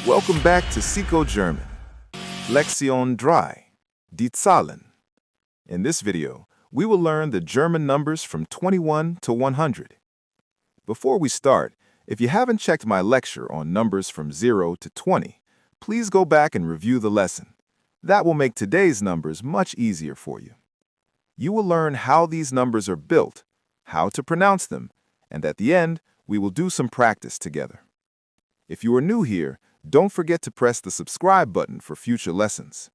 Welcome back to Sikho German. Lektion drei, die Zahlen. In this video, we will learn the German numbers from 21 to 100. Before we start, if you haven't checked my lecture on numbers from 0 to 20, please go back and review the lesson. That will make today's numbers much easier for you. You will learn how these numbers are built, how to pronounce them, and at the end, we will do some practice together. If you are new here, don't forget to press the subscribe button for future lessons.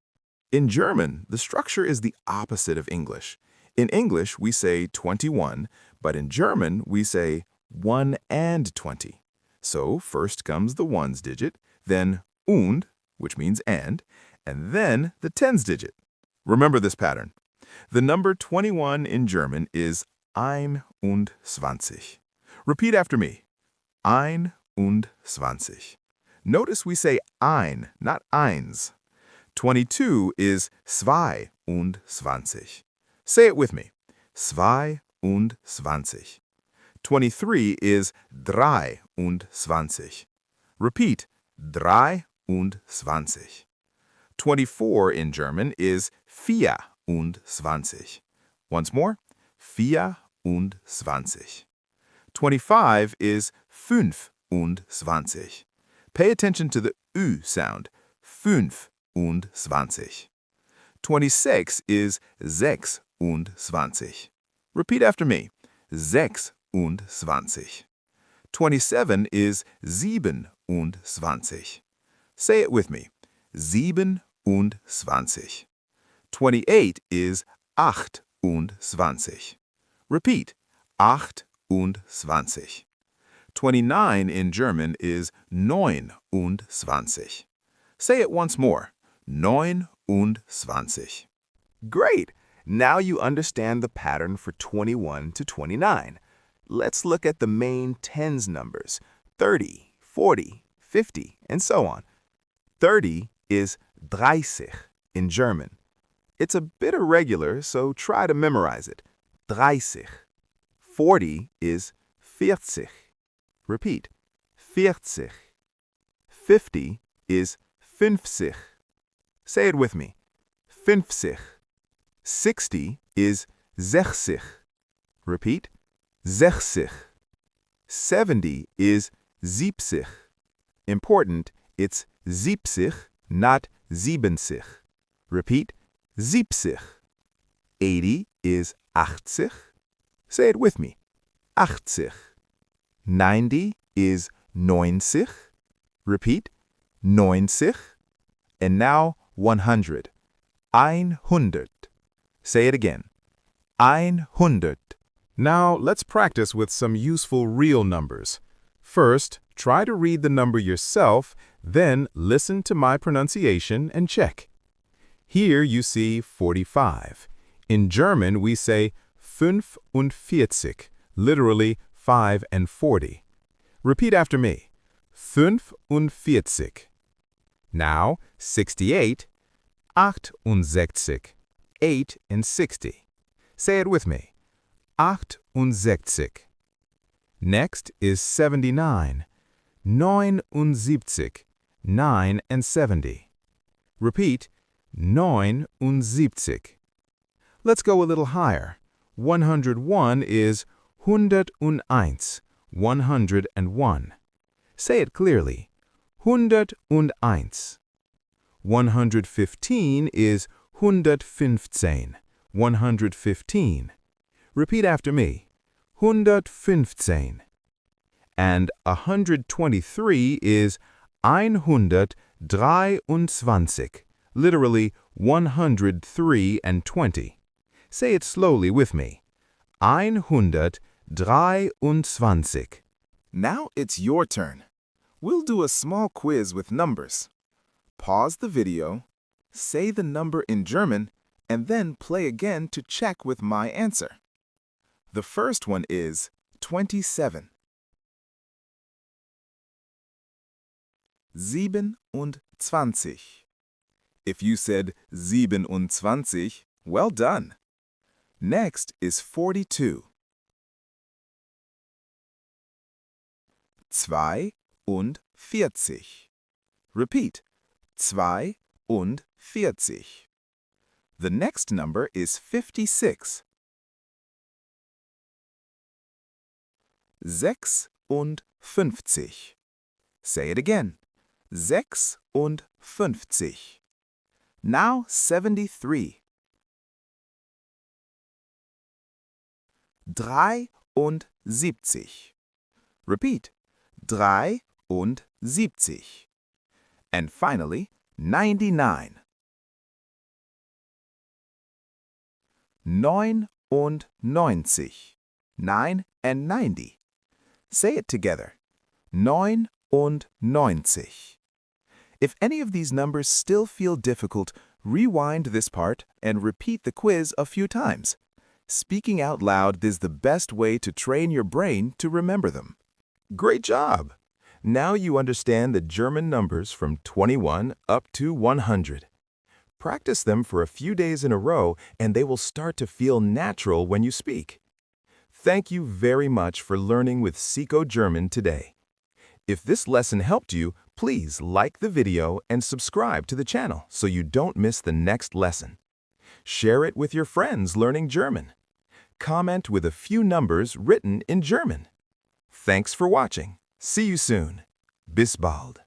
In German, the structure is the opposite of English. In English, we say 21, but in German, we say 1 and 20. So first comes the ones digit, then und, which means and then the tens digit. Remember this pattern. The number 21 in German is 21. Repeat after me. 21. Notice we say ein, not eins. 22 is 22. Say it with me. 22. 23 is 23. Repeat. 23. 24 in German is 24. Once more. 24. 25 is 25. Pay attention to the U sound. 25. 26 is 26. Repeat after me. 26. 27 is 27. Say it with me. 27. 28 is 28. Repeat. 28. 29 in German is 29. Say it once more. 29. Great! Now you understand the pattern for 21 to 29. Let's look at the main tens numbers, 30, 40, 50, and so on. 30 is 30 in German. It's a bit irregular, so try to memorize it. 30. 40 is 40. Repeat. 40. 50 is 50. Say it with me. 50. 60 is 60. Repeat. 60. 70 is 70. Important, it's 70, not 70. Repeat. 70. 80 is 80. Say it with me. 80. 90 is 90. Repeat. 90. And now 100. 100. Say it again. 100. Now let's practice with some useful real numbers. First, try to read the number yourself, then listen to my pronunciation and check. Here you see 45. In German, we say 45, literally 5 and 40. Repeat after me. 45. Now, 68, 68, 8 and 60. Say it with me. 68. Next is 79, 79, 9 and 70. Repeat. 79. Let's go a little higher. 101 is 101, 101. Say it clearly. 101. 115 is 115, 115. Repeat after me. 115. And 123 is 123, literally 103 and 20. Say it slowly with me. 123. Now it's your turn. We'll do a small quiz with numbers. Pause the video, say the number in German, and then play again to check with my answer. The first one is 27. 27. If you said 27, well done. Next is 42. 42. Repeat. 42. The next number is 56. 56. Say it again. 56. Now 73. 73. Repeat. 73. And finally, 99. 99. 9 and 90. Say it together. 99. If any of these numbers still feel difficult, rewind this part and repeat the quiz a few times. Speaking out loud is the best way to train your brain to remember them. Great job! Now you understand the German numbers from 21 up to 100. Practice them for a few days in a row and they will start to feel natural when you speak. Thank you very much for learning with Sikho German today. If this lesson helped you, please like the video and subscribe to the channel so you don't miss the next lesson. Share it with your friends learning German. Comment with a few numbers written in German. Thanks for watching. See you soon. Bis bald.